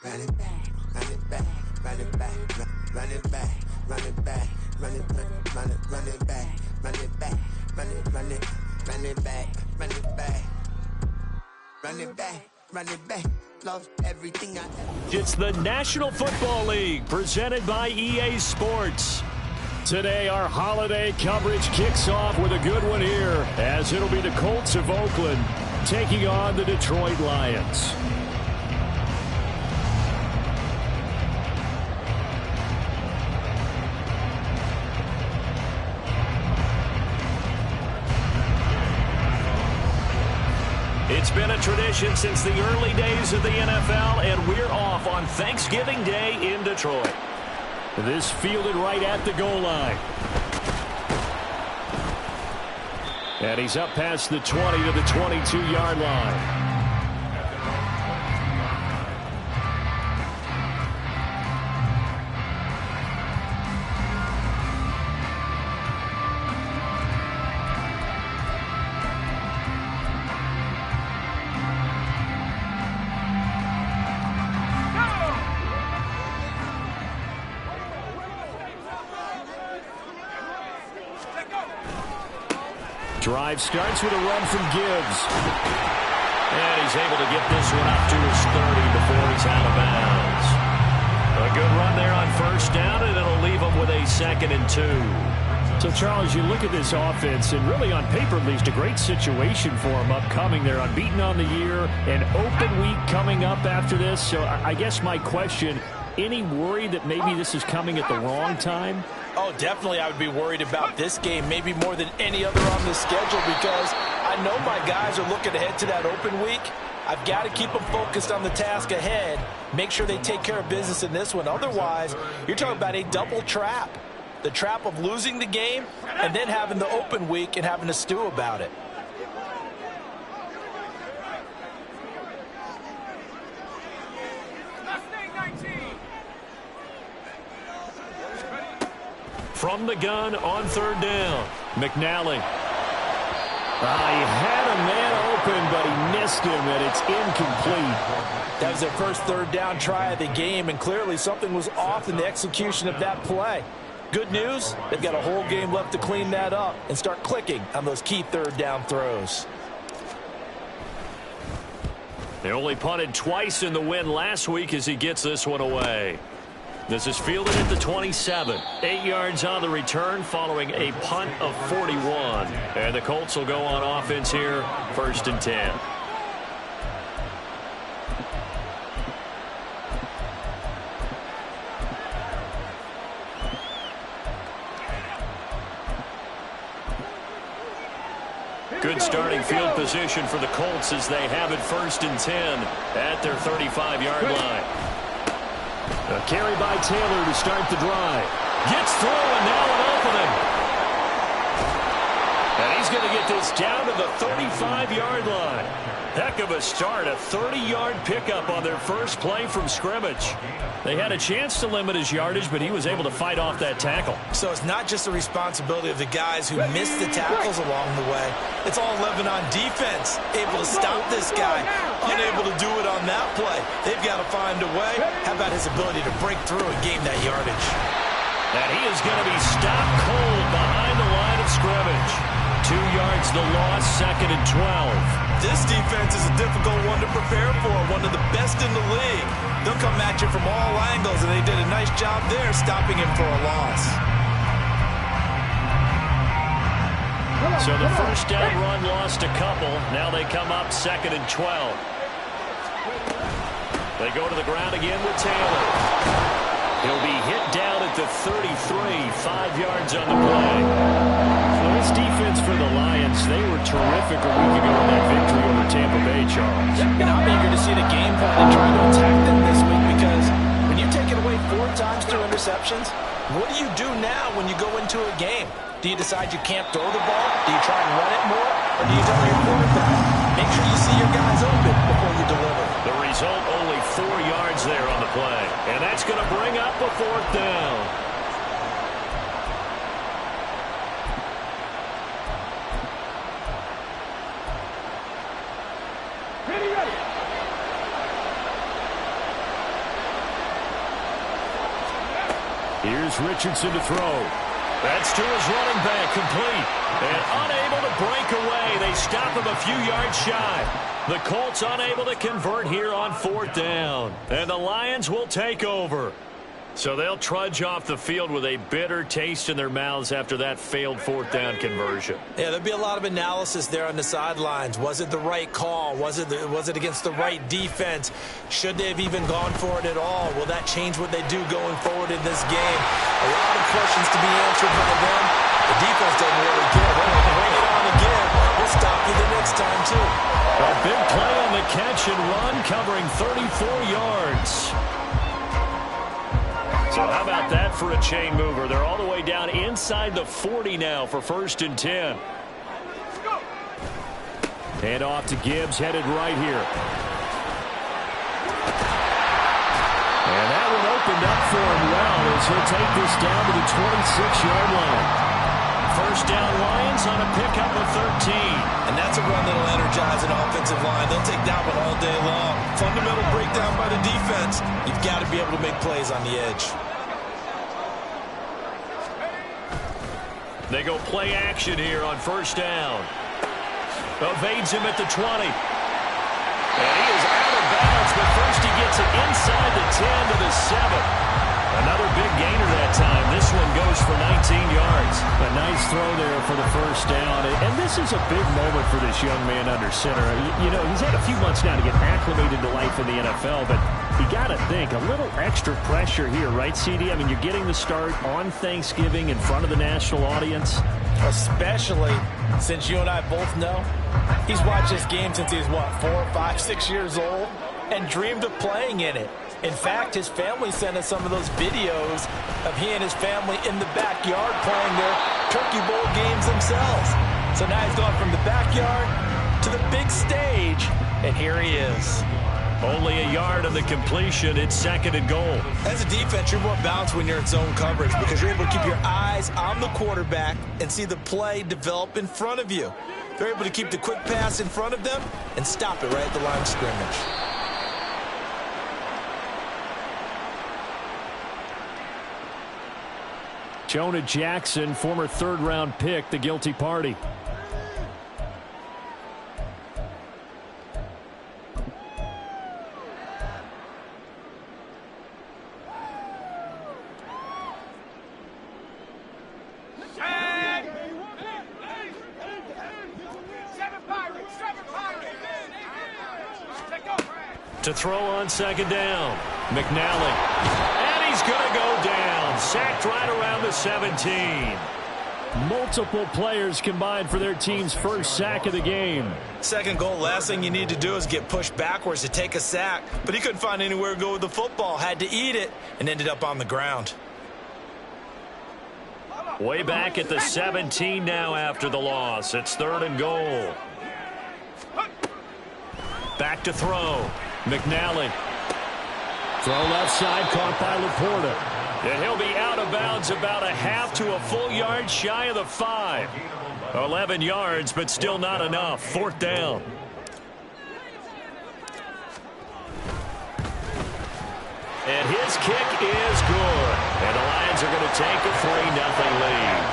run it back, run it back, run it back, run it back, run it back, run it back, run it back, run it back, run it back, run it back, run it back, run it back. Love everything I ever. It's the National Football League presented by EA Sports. Today, our holiday coverage kicks off with a good one here, as it'll be the Colts of Oakland taking on the Detroit Lions. It's been a tradition since the early days of the NFL, and we're off on Thanksgiving Day in Detroit. This fielded right at the goal line. And he's up past the 20 to the 22-yard line. Drive starts with a run from Gibbs. And he's able to get this one up to his 30 before he's out of bounds. A good run there on first down, and it'll leave him with a 2nd and 2. So, Charles, you look at this offense, and really on paper, at least, a great situation for them upcoming. They're unbeaten on the year, an open week coming up after this. So I guess my question, any worry that maybe this is coming at the wrong time? Oh, definitely I would be worried about this game, maybe more than any other on the schedule, because I know my guys are looking ahead to that open week. I've got to keep them focused on the task ahead, make sure they take care of business in this one. Otherwise, you're talking about a double trap. The trap of losing the game and then having the open week and having to stew about it. From the gun on 3rd down, McNally. He had a man open, but he missed him, and it's incomplete. That was their first 3rd down try of the game, and clearly something was off in the execution of that play. Good news, they've got a whole game left to clean that up and start clicking on those key 3rd down throws. They only punted twice in the win last week as he gets this one away. This is fielded at the 27. 8 yards on the return following a punt of 41. And the Colts will go on offense here, 1st and 10. Good starting field position for the Colts as they have it 1st and 10 at their 35-yard line. A carry by Taylor to start the drive. Gets through, and now an opening. And he's going to get this down to the 35-yard line. Heck of a start, a 30-yard pickup on their first play from scrimmage. They had a chance to limit his yardage, but he was able to fight off that tackle. So it's not just the responsibility of the guys who missed the tackles along the way. It's all Lebanon defense, able to stop this guy, unable to do it on that play. They've got to find a way. How about his ability to break through and gain that yardage? And he is going to be stopped cold behind the line of scrimmage. 2 yards the loss, 2nd and 12. This defense is a difficult one to prepare for, one of the best in the league. They'll come at you from all angles, and they did a nice job there stopping him for a loss. So the first down run lost a couple. Now they come up 2nd and 12. They go to the ground again with Taylor. He'll be hit down at the 33, 5 yards on the play. Well, this defense for the Lions, they were terrific a week ago in that victory over Tampa Bay, Charles. And I'm eager to see the game plan and try to attack them this week, because when you take it away 4 times through interceptions, what do you do now when you go into a game? Do you decide you can't throw the ball? Do you try and run it more? Or do you tell your quarterback, make sure you see your guys open before you deliver? The result, only 4 yards there on the play. And that's going to bring up a 4th down. Here's Richardson to throw. That's to his running back, complete. And unable to break away. They stop him a few yards shy. The Colts unable to convert here on 4th down. And the Lions will take over. So they'll trudge off the field with a bitter taste in their mouths after that failed 4th down conversion. Yeah, there'll be a lot of analysis there on the sidelines. Was it the right call? Was it against the right defense? Should they have even gone for it at all? Will that change what they do going forward in this game? A lot of questions to be answered by them. The defense doesn't really care. They'll bring it on again. We'll stop you the next time, too. A big play on the catch and run, covering 34 yards. So how about that for a chain mover? They're all the way down inside the 40 now for 1st and 10. Hand off to Gibbs, headed right here. And that one opened up for him well as he'll take this down to the 26-yard line. 1st down Lions on a pickup of 13. And that's a run that'll energize an offensive line. They'll take that one all day long. Fundamental breakdown by the defense. You've got to be able to make plays on the edge. They go play action here on 1st down. Evades him at the 20. And he is out of bounds, but first he gets it inside the 10 to the 7. Another big gainer that time. This one goes for 19 yards. A nice throw there for the 1st down. And this is a big moment for this young man under center. You know, he's had a few months now to get acclimated to life in the NFL, but you got to think, a little extra pressure here, right, CD? I mean, you're getting the start on Thanksgiving in front of the national audience. Especially since you and I both know he's watched this game since he was, 4, 5, 6 years old and dreamed of playing in it. In fact, his family sent us some of those videos of he and his family in the backyard playing their Turkey Bowl games themselves. So now he's gone from the backyard to the big stage, and here he is. Only a yard of the completion. It's 2nd and goal. As a defense, you're more balanced when you're in zone coverage because you're able to keep your eyes on the quarterback and see the play develop in front of you. They're able to keep the quick pass in front of them and stop it right at the line of scrimmage. Jonah Jackson, former 3rd-round pick, the guilty party. To throw on 2nd down. McNally. And he's going to go down. Sacked right around the 17. Multiple players combined for their team's 1st sack of the game. 2nd goal, last thing you need to do is get pushed backwards to take a sack. But he couldn't find anywhere to go with the football. Had to eat it and ended up on the ground. Way back at the 17 now after the loss. It's 3rd and goal. Back to throw. McNally. Throw left side, caught by Laporta. And he'll be out of bounds about a half to a full yard shy of the 5. 11 yards, but still not enough. 4th down. And his kick is good. And the Lions are going to take a 3-0 lead.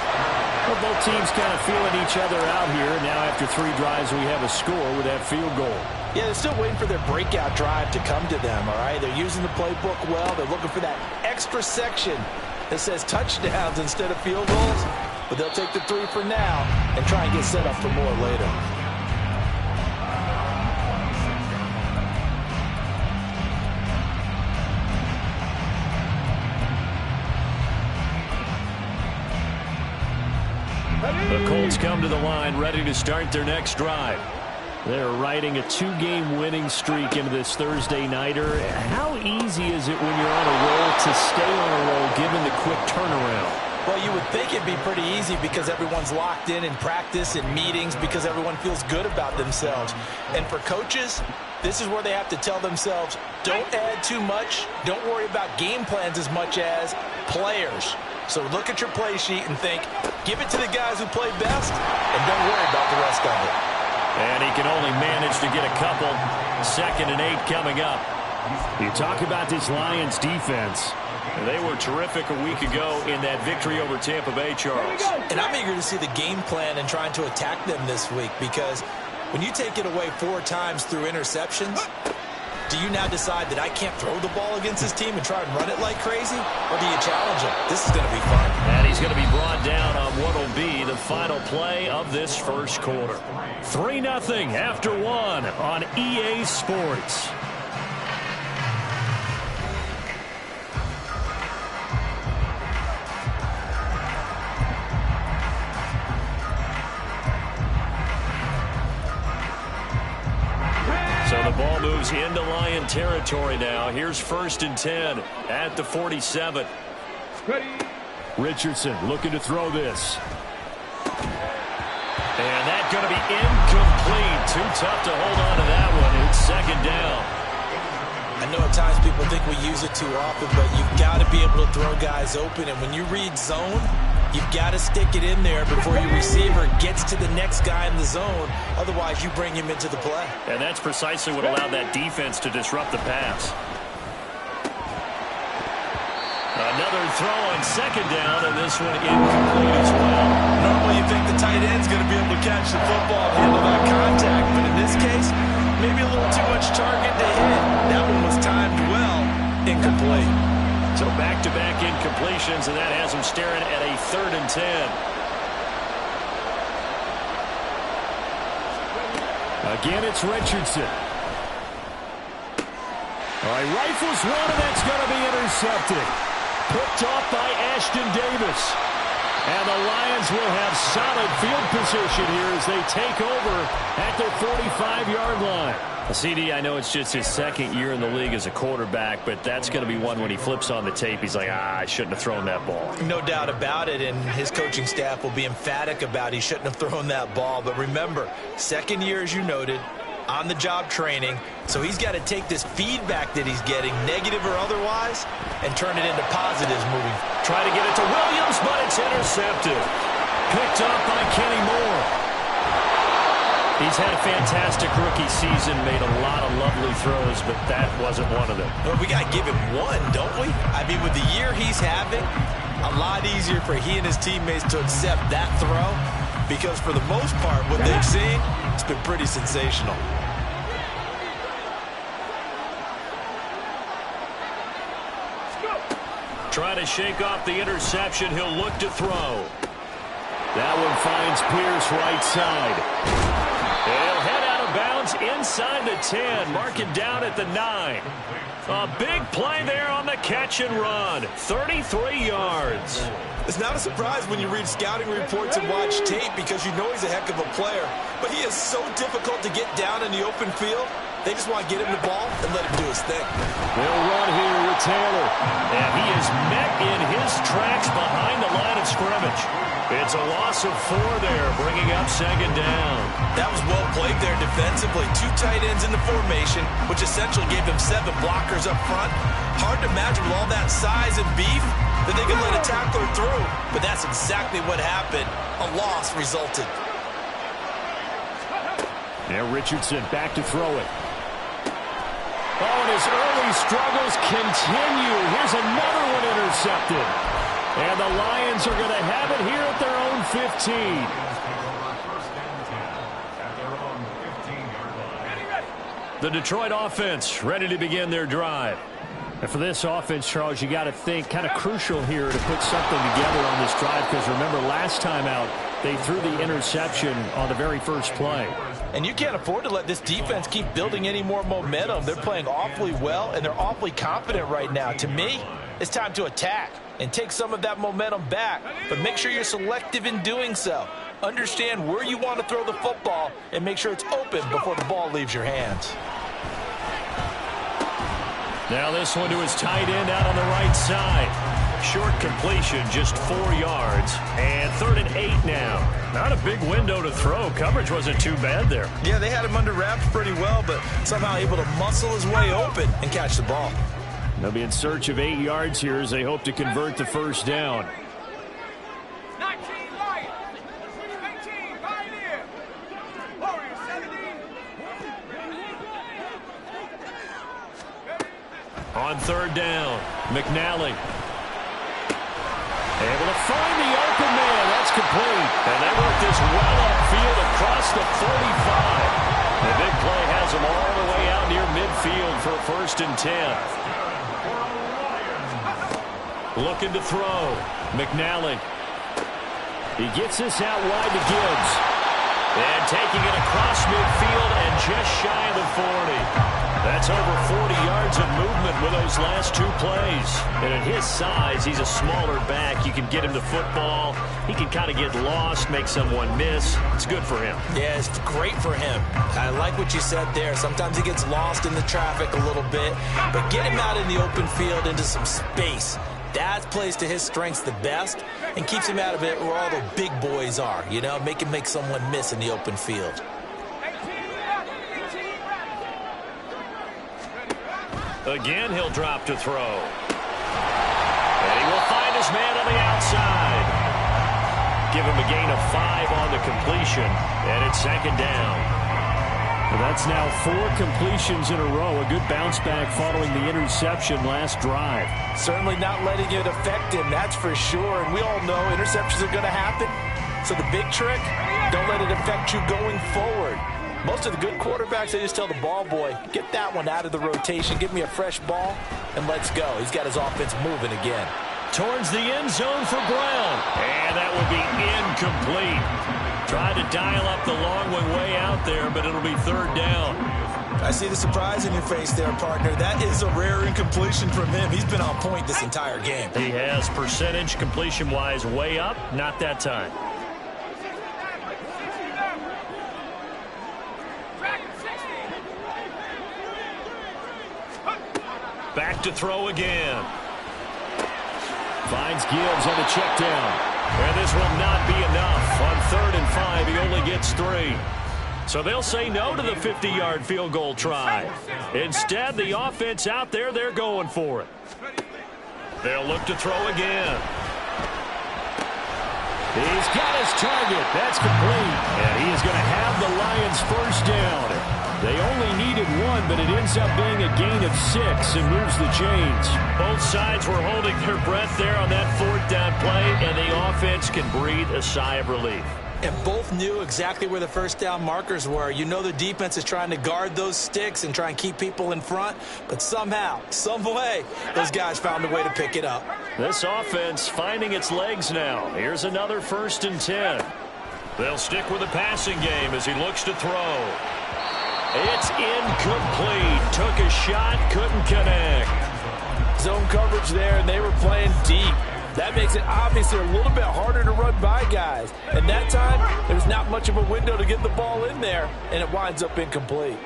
Well, both teams kind of feeling each other out here. Now after 3 drives, we have a score with that field goal. Yeah, they're still waiting for their breakout drive to come to them, all right? They're using the playbook well. They're looking for that extra section that says touchdowns instead of field goals. But they'll take the 3 for now and try and get set up for more later. The Colts come to the line ready to start their next drive. They're riding a 2-game winning streak into this Thursday nighter. How easy is it when you're on a roll to stay on a roll given the quick turnaround? Well, you would think it'd be pretty easy because everyone's locked in practice and meetings because everyone feels good about themselves. And for coaches, this is where they have to tell themselves, don't add too much. Don't worry about game plans as much as players. So look at your play sheet and think, give it to the guys who play best and don't worry about the rest of it. And he can only manage to get a couple. 2nd and 8 coming up. You talk about this Lions defense. They were terrific a week ago in that victory over Tampa Bay, Charles. And I'm eager to see the game plan and trying to attack them this week, because when you take it away 4 times through interceptions, do you now decide that I can't throw the ball against this team and try and run it like crazy? Or do you challenge them? This is going to be fun. And he's going to be brought down on what will be the final play of this first quarter. 3-0 after 1 on EA Sports. So the ball moves into Lion territory now. Here's 1st and 10 at the 47. Richardson looking to throw this. And that's going to be incomplete. Too tough to hold on to that one. It's 2nd down. I know at times people think we use it too often, but you've got to be able to throw guys open. And when you read zone, you've got to stick it in there before your receiver gets to the next guy in the zone. Otherwise, you bring him into the play. And that's precisely what allowed that defense to disrupt the pass. Another throw on 2nd down, and this one incomplete as well. Normally, you think the tight end's going to be able to catch the football and handle that contact, but in this case, maybe a little too much target to hit. That one was timed well, incomplete. So back-to-back incompletions, and that has him staring at a 3rd and 10. Again, it's Richardson. All right, rifles one, and that's going to be intercepted. Picked off by Ashton Davis. And the Lions will have solid field position here as they take over at their 45-yard line. CD, I know it's just his 2nd year in the league as a quarterback, but that's going to be one when he flips on the tape, he's like, I shouldn't have thrown that ball. No doubt about it, and his coaching staff will be emphatic about he shouldn't have thrown that ball. But remember, 2nd year, as you noted, on-the-job training, so he's got to take this feedback that he's getting, negative or otherwise, and turn it into positives moving. Try to get it to Williams, but it's intercepted. Picked up by Kenny Moore. He's had a fantastic rookie season, made a lot of lovely throws, but that wasn't one of them. Well, we got to give him one, don't we? I mean, with the year he's having, a lot easier for he and his teammates to accept that throw, because for the most part, what they've seen, it's been pretty sensational. Trying to shake off the interception. He'll look to throw. That one finds Pierce right side. He'll head out of bounds inside the 10. Mark it down at the 9. A big play there on the catch and run. 33 yards. It's not a surprise when you read scouting reports and watch tape, because you know he's a heck of a player. But he is so difficult to get down in the open field. They just want to get him the ball and let him do his thing. They'll run here with Taylor. And he is met in his tracks behind the line of scrimmage. It's a loss of 4 there, bringing up 2nd down. That was well played there defensively. 2 tight ends in the formation, which essentially gave them 7 blockers up front. Hard to imagine with all that size and beef that they could let a tackler through. But that's exactly what happened. A loss resulted. Now Richardson back to throw it. Oh, and his early struggles continue. Here's another one intercepted. And the Lions are going to have it here at their own 15. The Detroit offense ready to begin their drive. And for this offense, Charles, you got to think kind of crucial here to put something together on this drive, because remember last time out they threw the interception on the very first play. And you can't afford to let this defense keep building any more momentum. They're playing awfully well, and they're awfully confident right now. To me, it's time to attack and take some of that momentum back, but make sure you're selective in doing so. Understand where you want to throw the football and make sure it's open before the ball leaves your hands. Now this one to his tight end out on the right side. Short completion, just 4 yards. And 3rd and 8 now. Not a big window to throw. Coverage wasn't too bad there. Yeah, they had him under wraps pretty well, but somehow able to muscle his way open and catch the ball. They'll be in search of 8 yards here as they hope to convert the first down. 19 Lions, 18 Pioneer, Warriors 17. On third down, McNally. Able to find the open man. That's complete. And they work this well upfield across the 45. The big play has them all the way out near midfield for a 1st and 10. Looking to throw. McNally. He gets this out wide to Gibbs. And taking it across midfield and just shy of the 40. That's over 40 yards of movement with those last 2 plays. And at his size, he's a smaller back. You can get him to football. He can kind of get lost, make someone miss. It's good for him. Yeah, it's great for him. I like what you said there. Sometimes he gets lost in the traffic a little bit. But get him out in the open field into some space. That plays to his strengths the best and keeps him out of it where all the big boys are. You know, make him make someone miss in the open field. Again, he'll drop to throw. And he will find his man on the outside. Give him a gain of 5 on the completion. And it's 2nd down. Well, that's now 4 completions in a row. A good bounce back following the interception last drive. Certainly not letting it affect him, that's for sure. And we all know interceptions are going to happen. So the big trick, don't let it affect you going forward. Most of the good quarterbacks, they just tell the ball boy, get that one out of the rotation, give me a fresh ball, and let's go. He's got his offense moving again. Towards the end zone for Brown. And that would be incomplete. Tried to dial up the long one way out there, but it'll be 3rd down. I see the surprise in your face there, partner. That is a rare incompletion from him. He's been on point this entire game. He has percentage completion-wise way up, not that time. Back to throw again. Finds Gibbs on the check down. And this will not be enough. On 3rd and 5, he only gets 3. So they'll say no to the 50-yard field goal try. Instead, the offense out there, they're going for it. They'll look to throw again. He's got his target. That's complete. And he is going to have the Lions 1st down. They only needed 1, but it ends up being a gain of 6 and moves the chains. Both sides were holding their breath there on that 4th down play, and the offense can breathe a sigh of relief. And both knew exactly where the 1st down markers were. You know the defense is trying to guard those sticks and try and keep people in front, but somehow, some way, those guys found a way to pick it up. This offense finding its legs now. Here's another 1st and 10. They'll stick with the passing game as he looks to throw. It's incomplete. Took a shot, couldn't connect. Zone coverage there, and they were playing deep. That makes it obviously a little bit harder to run by guys. And that time, there's not much of a window to get the ball in there, and it winds up incomplete.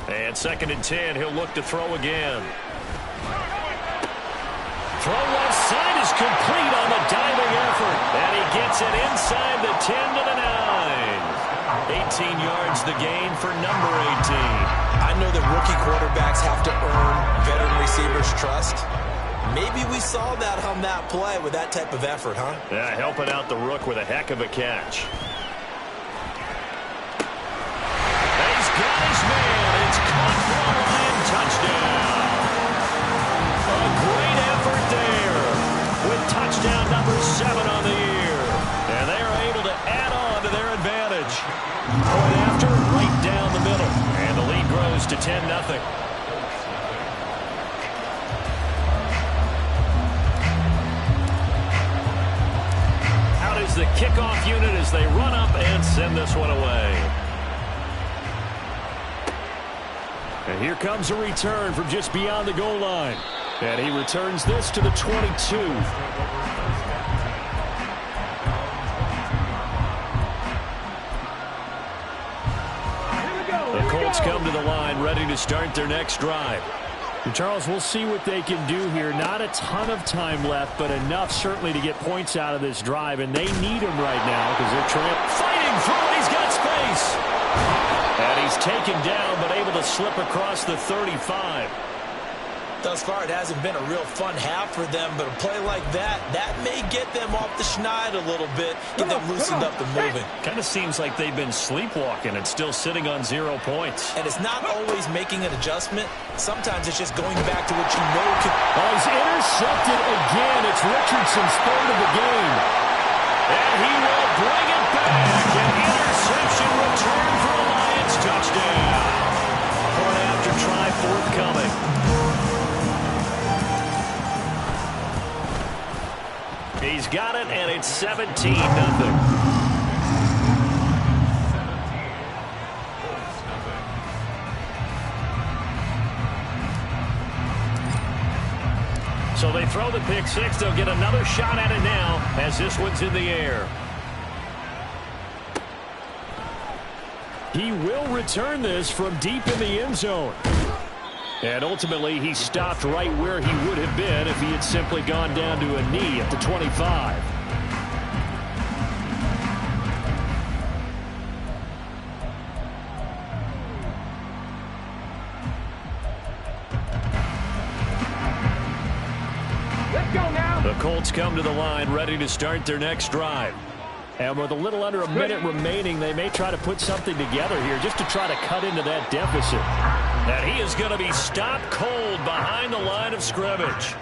And 2nd and 10, he'll look to throw again. Throw left side is complete on the diving effort. And he gets it inside the 10 to the 9. 18 yards the gain for number 18. I know that rookie quarterbacks have to earn veteran receivers' trust. Maybe we saw that on that play with that type of effort, huh? Yeah, helping out the rook with a heck of a catch. And he's got his man. It's caught for a Lion touchdown. A great effort there with touchdown number 7 on the year. And they are able to add on to their advantage. Point after, right down the middle. And the lead grows to 10-0. Out is the kickoff unit as they run up and send this one away. And here comes a return from just beyond the goal line. And he returns this to the 22. The Colts come to the line ready to start their next drive. And Charles, we'll see what they can do here. Not a ton of time left, but enough certainly to get points out of this drive. And they need him right now because they're fighting through it. He's got space. And he's taken down but able to slip across the 35. Thus far, it hasn't been a real fun half for them, but a play like that may get them off the schneid a little bit, get them loosened up and moving. Kind of seems like they've been sleepwalking and still sitting on 0 points. And it's not always making an adjustment. Sometimes it's just going back to what you know can... Oh, he's intercepted again. It's Richardson's third of the game. And he will bring it back. An interception return for a Lions touchdown. Point after try forthcoming. He's got it, and it's 17-0. So they throw the pick six. They'll get another shot at it now as this one's in the air. He will return this from deep in the end zone. And ultimately, he stopped right where he would have been if he had simply gone down to a knee at the 25. Let's go now. The Colts come to the line ready to start their next drive. And with a little under a minute remaining, they may try to put something together here just to try to cut into that deficit. And he is going to be stopped cold behind the line of scrimmage.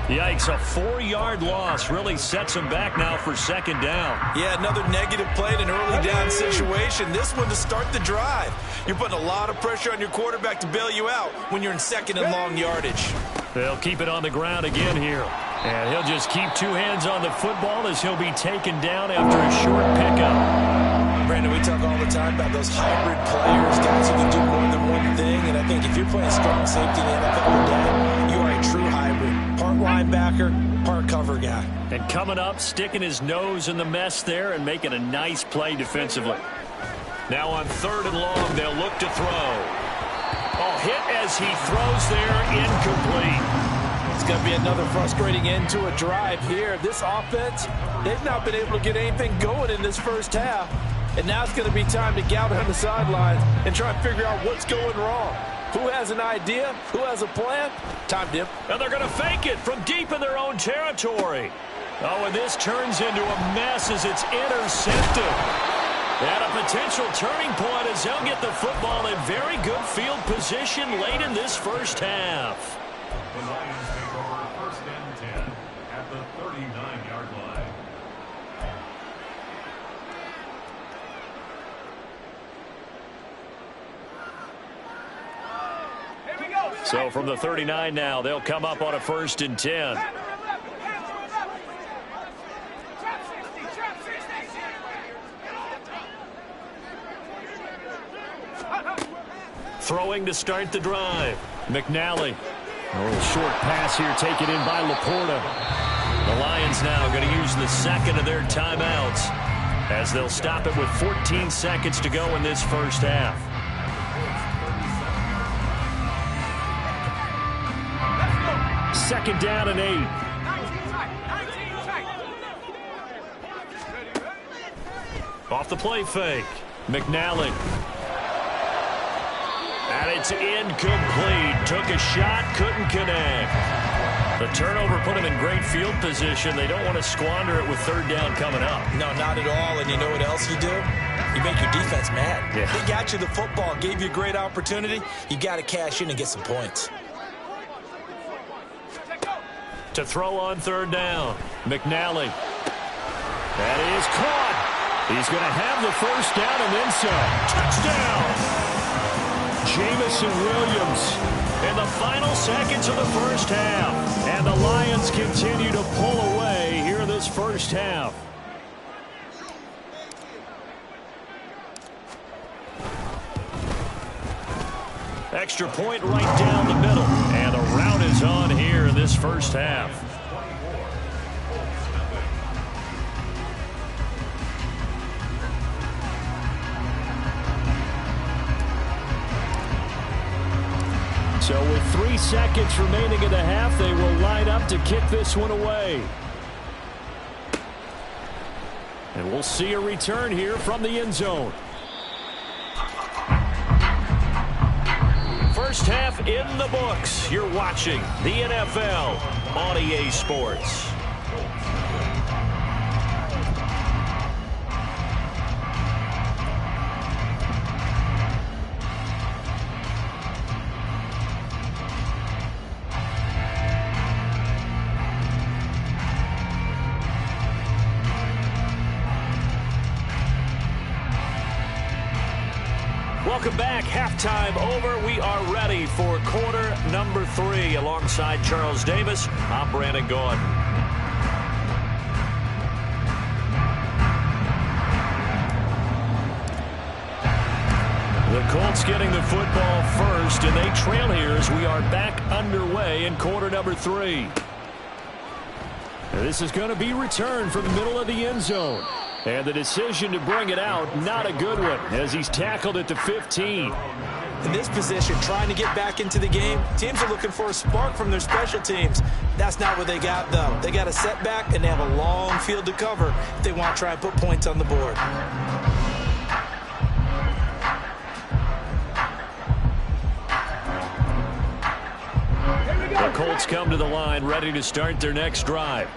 Yikes, a 4-yard loss really sets him back now for second down. Yeah, another negative play in an early down situation. This one to start the drive. You're putting a lot of pressure on your quarterback to bail you out when you're in second and long yardage. They'll keep it on the ground again here. And he'll just keep two hands on the football as he'll be taken down after a short pickup. Brandon, we talk all the time about those hybrid players, guys who can do more than one thing. And I think if you're playing strong safety in the NFL today, you are a true hybrid. Part linebacker, part cover guy. And coming up, sticking his nose in the mess there and making a nice play defensively. Now on 3rd and long, they'll look to throw. Oh, hit as he throws there, incomplete. It's going to be another frustrating end to a drive here. This offense, they've not been able to get anything going in this first half. And now it's going to be time to gather on the sidelines and try and figure out what's going wrong. Who has an idea? Who has a plan? Time, Dip. And they're going to fake it from deep in their own territory. Oh, and this turns into a mess as it's intercepted. And a potential turning point as they'll get the football in very good field position late in this first half. The Lions take over 1st and 10 at the 39-yard line. Here we go. So from the 39 now, they'll come up on a 1st and 10. Throwing to start the drive. McNally. A little short pass here taken in by Laporta. The Lions now going to use the second of their timeouts as they'll stop it with 14 seconds to go in this first half. Second down and 8. 19 tight. Off the play fake. McNally. And it's incomplete. Took a shot, couldn't connect. The turnover put him in great field position. They don't want to squander it with 3rd down coming up. No, not at all. And you know what else you do? You make your defense mad. Yeah. They got you the football, gave you a great opportunity. You got to cash in and get some points. To throw on 3rd down. McNally. That is caught. He's going to have the 1st down and then some. Touchdown! Jamison Williams. In the final seconds of the first half. And the Lions continue to pull away here in this first half. Extra point right down the middle. And the rout is on here in this first half. So with 3 seconds remaining in the half, they will line up to kick this one away. And we'll see a return here from the end zone. First half in the books. You're watching the NFL on EA Sports. Welcome back. Halftime over. We are ready for quarter number 3. Alongside Charles Davis, I'm Brandon Gordon. The Colts getting the football first, and they trail here as we are back underway in quarter number 3. This is going to be returned from the middle of the end zone. And the decision to bring it out, not a good one, as he's tackled at the 15. In this position, trying to get back into the game, teams are looking for a spark from their special teams. That's not what they got, though. They got a setback, and they have a long field to cover if they want to try and put points on the board. The Colts come to the line, ready to start their next drive.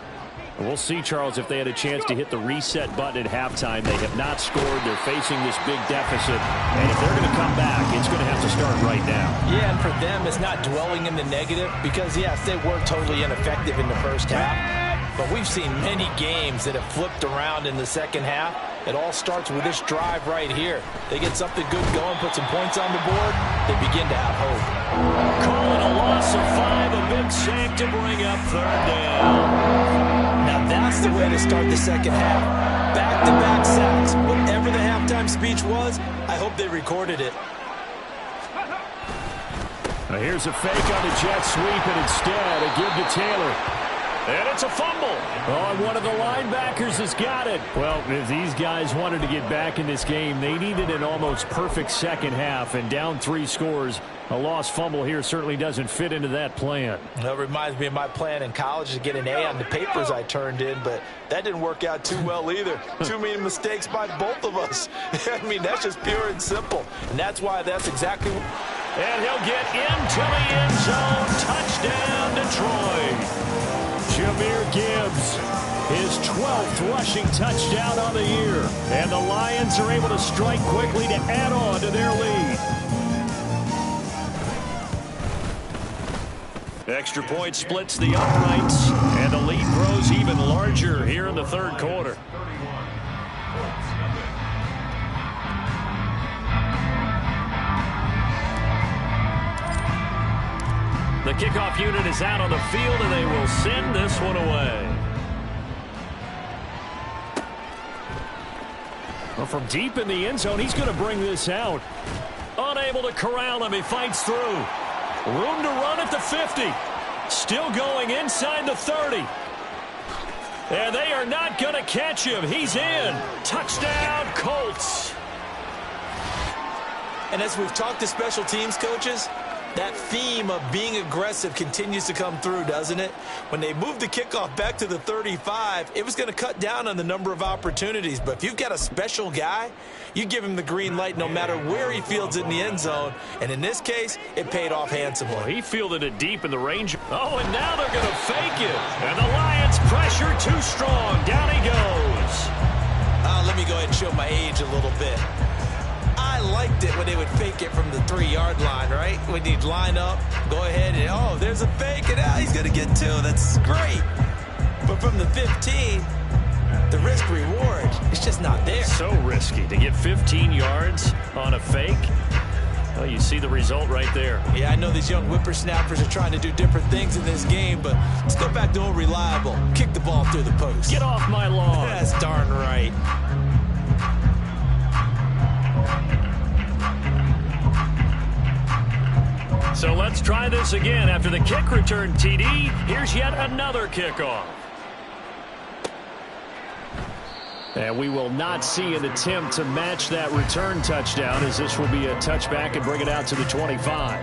We'll see, Charles, if they had a chance to hit the reset button at halftime. They have not scored. They're facing this big deficit. And if they're going to come back, it's going to have to start right now. Yeah, and for them, it's not dwelling in the negative because, yes, they were totally ineffective in the first half. But we've seen many games that have flipped around in the second half. It all starts with this drive right here. They get something good going, put some points on the board, they begin to have hope. Calling a loss of 5, a big sack to bring up third down. Now that's the way to start the second half. Back-to-back sacks. Whatever the halftime speech was, I hope they recorded it. Now here's a fake on the jet sweep, and instead a give to Taylor. And it's a fumble. Oh, one of the linebackers has got it. Well, if these guys wanted to get back in this game, they needed an almost perfect second half, and down 3 scores. A lost fumble here certainly doesn't fit into that plan. That reminds me of my plan in college to get an A on the papers I turned in, but that didn't work out too well either. Too many mistakes by both of us. I mean, that's just pure and simple. And that's why that's exactly what... And he'll get into the end zone. Touchdown, Detroit. Jahmyr Gibbs, his 12th rushing touchdown on the year. And the Lions are able to strike quickly to add on to their lead. Extra point splits the uprights, and the lead grows even larger here in the third quarter. The kickoff unit is out on the field, and they will send this one away. Well, from deep in the end zone, he's going to bring this out. Unable to corral him, he fights through. Room to run at the 50. Still going inside the 30. And they are not going to catch him. He's in. Touchdown, Colts. And as we've talked to special teams coaches, that theme of being aggressive continues to come through, doesn't it? When they moved the kickoff back to the 35, it was going to cut down on the number of opportunities. But if you've got a special guy, you give him the green light no matter where he fields it in the end zone. And in this case, it paid off handsomely. Well, he fielded it deep in the range. Oh, and now they're going to fake it. And the Lions pressure too strong. Down he goes. Let me go ahead and show my age a little bit. I liked it when they would fake it from the 3-yard line, right? When you'd line up, go ahead and, oh, there's a fake, and he's going to get 2. That's great. But from the 15, the risk-reward, it's just not there. So risky to get 15 yards on a fake. Well, you see the result right there. Yeah, I know these young whippersnappers are trying to do different things in this game, but let's go back to reliable. Kick the ball through the post. Get off my lawn. That's darn right. So let's try this again. After the kick return TD, here's yet another kickoff. And we will not see an attempt to match that return touchdown, as this will be a touchback and bring it out to the 25.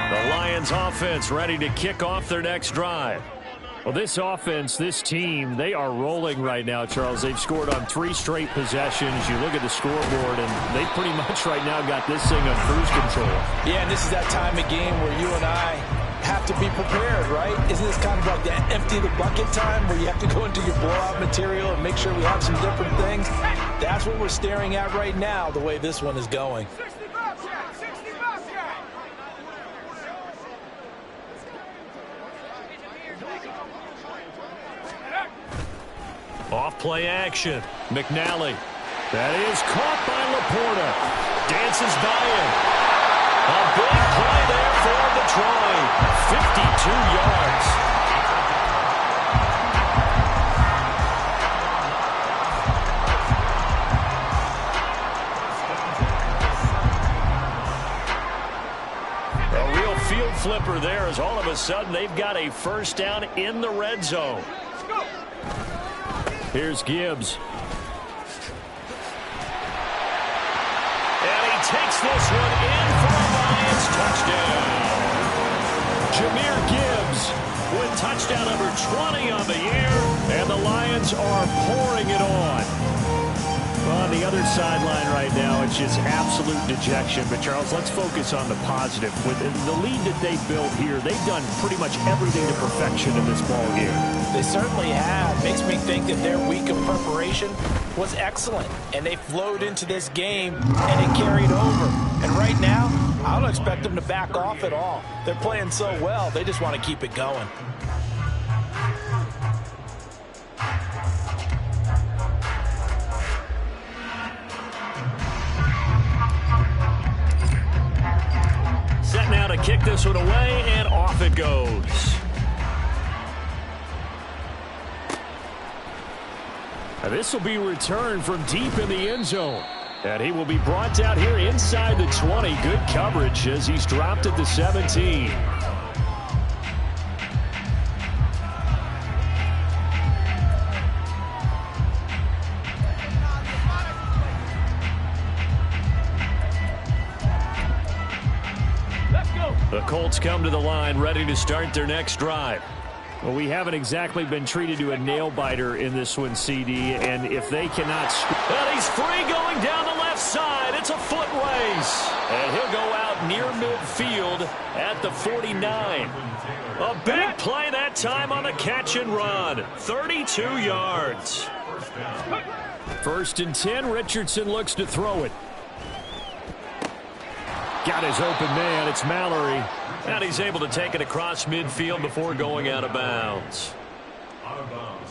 The Lions offense ready to kick off their next drive. Well, this offense, this team, they are rolling right now, Charles. They've scored on 3 straight possessions. You look at the scoreboard, and they pretty much right now got this thing on cruise control. Yeah, and this is that time of game where you and I have to be prepared, right? Isn't this kind of like that empty the bucket time where you have to go into your blowout material and make sure we have some different things? That's what we're staring at right now, the way this one is going. 60 Bobcat! 60 Bobcat! Off play action. McNally. That is caught by Laporta. Dances by him. A big play there for Detroit. 52 yards. A real field flipper there as all of a sudden they've got a first down in the red zone. Here's Gibbs. And he takes this one in for a Lions touchdown. Jahmyr Gibbs with touchdown number 20 on the year. And the Lions are pouring it on. On the other sideline right now, it's just absolute dejection. But, Charles, let's focus on the positive. With the lead that they built here, they've done pretty much everything to perfection in this ball game. They certainly have. Makes me think that their week of preparation was excellent. And they flowed into this game, and it carried over. And right now, I don't expect them to back off at all. They're playing so well, they just want to keep it going. Set now to kick this one away, and off it goes. This will be returned from deep in the end zone. And he will be brought down here inside the 20. Good coverage as he's dropped at the 17. The Colts come to the line, ready to start their next drive. Well, we haven't exactly been treated to a nail-biter in this one, CD, and if they cannot score... And he's free going down the left side. It's a foot race. And he'll go out near midfield at the 49. A big play that time on the catch and run. 32 yards. First and 10, Richardson looks to throw it. Got his open man. It's Mallory. And he's able to take it across midfield before going out of bounds.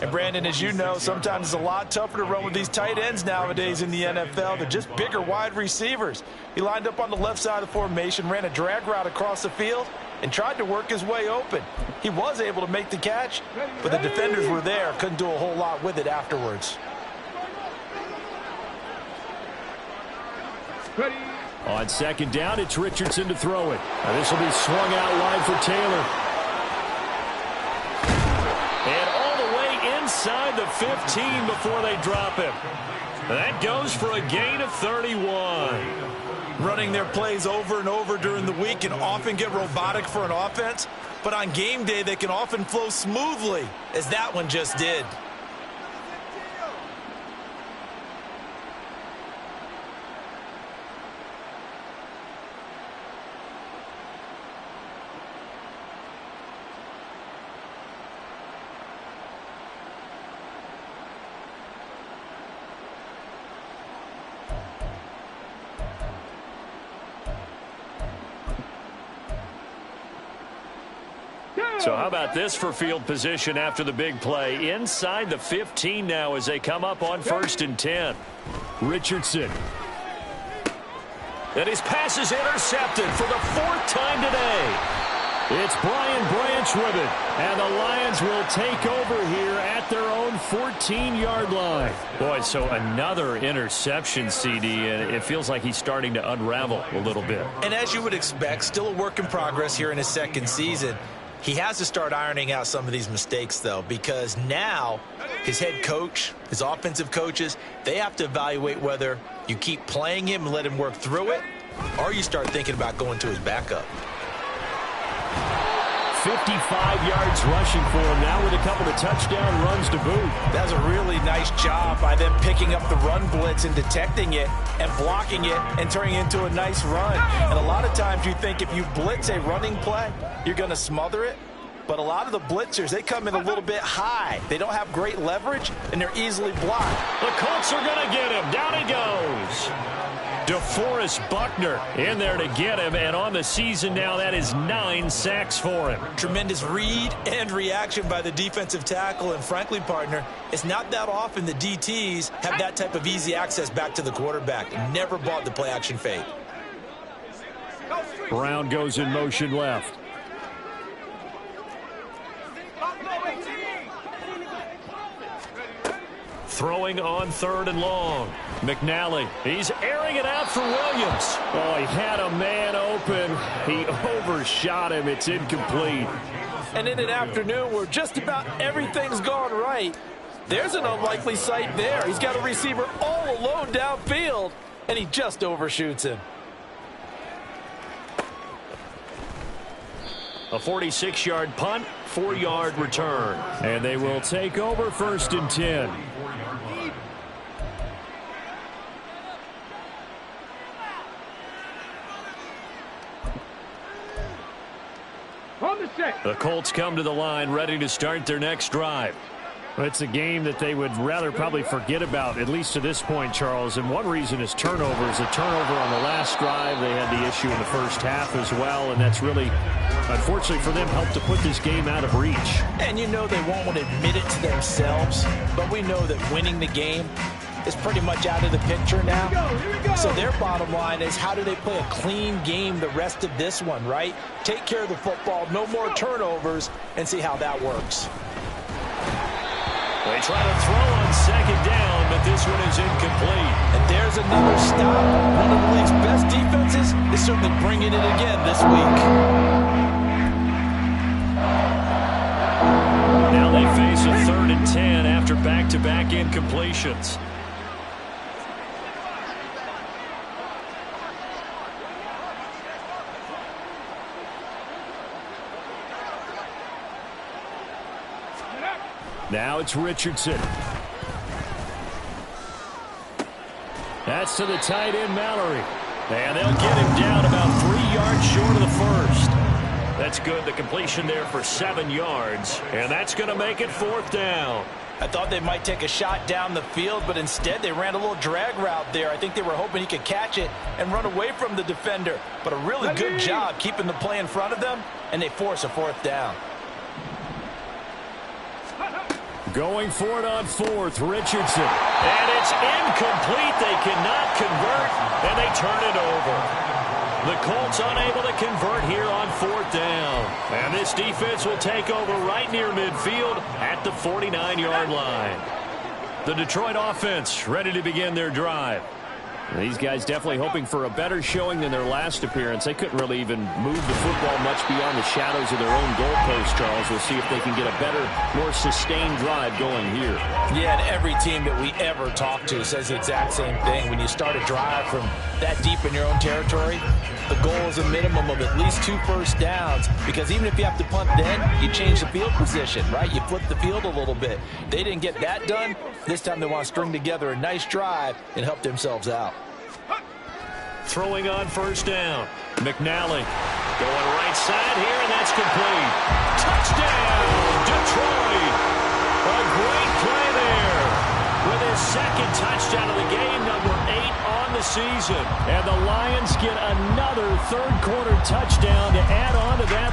And, Brandon, as you know, sometimes it's a lot tougher to run with these tight ends nowadays in the NFL. They're just bigger wide receivers. He lined up on the left side of the formation, ran a drag route across the field, and tried to work his way open. He was able to make the catch, but the defenders were there. Couldn't do a whole lot with it afterwards. Ready. On second down, it's Richardson to throw it. Now this will be swung out wide for Taylor. And all the way inside the 15 before they drop him. That goes for a gain of 31. Running their plays over and over during the week can often get robotic for an offense, but on game day they can often flow smoothly, as that one just did. So how about this for field position after the big play? Inside the 15 now as they come up on first and 10. Richardson. And his pass is intercepted for the 4th time today. It's Brian Branch with it. And the Lions will take over here at their own 14-yard line. Boy, so another interception, CD, and it feels like he's starting to unravel a little bit. And as you would expect, still a work in progress here in his second season. He has to start ironing out some of these mistakes, though, because now his head coach, his offensive coaches, they have to evaluate whether you keep playing him and let him work through it, or you start thinking about going to his backup. 55 yards rushing for him now with a couple of touchdown runs to boot. That's a really nice job by them picking up the run blitz and detecting it and blocking it and turning it into a nice run. And a lot of times you think if you blitz a running play, you're going to smother it. But a lot of the blitzers, they come in a little bit high. They don't have great leverage, and they're easily blocked. The Colts are going to get him. Down he goes. DeForest Buckner in there to get him, and on the season now, that is 9 sacks for him. Tremendous read and reaction by the defensive tackle, and frankly, partner, it's not that often the DTs have that type of easy access back to the quarterback. Never bought the play-action fake. Brown goes in motion left. Throwing on 3rd and long. McNally, he's airing it out for Williams. Oh, he had a man open. He overshot him. It's incomplete. And in an afternoon where just about everything's gone right, there's an unlikely sight there. He's got a receiver all alone downfield, and he just overshoots him. A 46-yard punt, 4-yard return. And they will take over 1st and 10. The Colts come to the line ready to start their next drive. It's a game that they would rather probably forget about, at least to this point, Charles. And one reason is turnovers. A turnover on the last drive. They had the issue in the first half as well, and that's really, unfortunately for them, helped to put this game out of reach. And you know they won't admit it to themselves, but we know that winning the game is pretty much out of the picture now. Here we go. So their bottom line is, how do they play a clean game the rest of this one, right? Take care of the football, no more turnovers, and see how that works. They try to throw on 2nd down, but this one is incomplete. And there's another stop. One of the league's best defenses is certainly bringing it again this week. Now they face a 3rd and 10 after back-to-back incompletions. Now it's Richardson. That's to the tight end, Mallory. And they'll get him down about 3 yards short of the first. That's good. The completion there for 7 yards. And that's going to make it 4th down. I thought they might take a shot down the field, but instead they ran a little drag route there. I think they were hoping he could catch it and run away from the defender. But a really good job keeping the play in front of them, and they force a 4th down. Going for it on 4th, Richardson. And it's incomplete. They cannot convert, and they turn it over. The Colts unable to convert here on 4th down. And this defense will take over right near midfield at the 49-yard line. The Detroit offense ready to begin their drive. These guys definitely hoping for a better showing than their last appearance. They couldn't really even move the football much beyond the shadows of their own goalpost, Charles. We'll see if they can get a better, more sustained drive going here. Yeah, and every team that we ever talk to says the exact same thing. When you start a drive from that deep in your own territory, the goal is a minimum of at least 2 first downs, because even if you have to punt then, you change the field position, right? You flip the field a little bit. They didn't get that done. This time they want to string together a nice drive and help themselves out. Throwing on 1st down. McNally going right side here, and that's complete. Touchdown, Detroit. A great play there with his 2nd touchdown of the game, number 8 on the season. And the Lions get another 3rd quarter touchdown to add on to that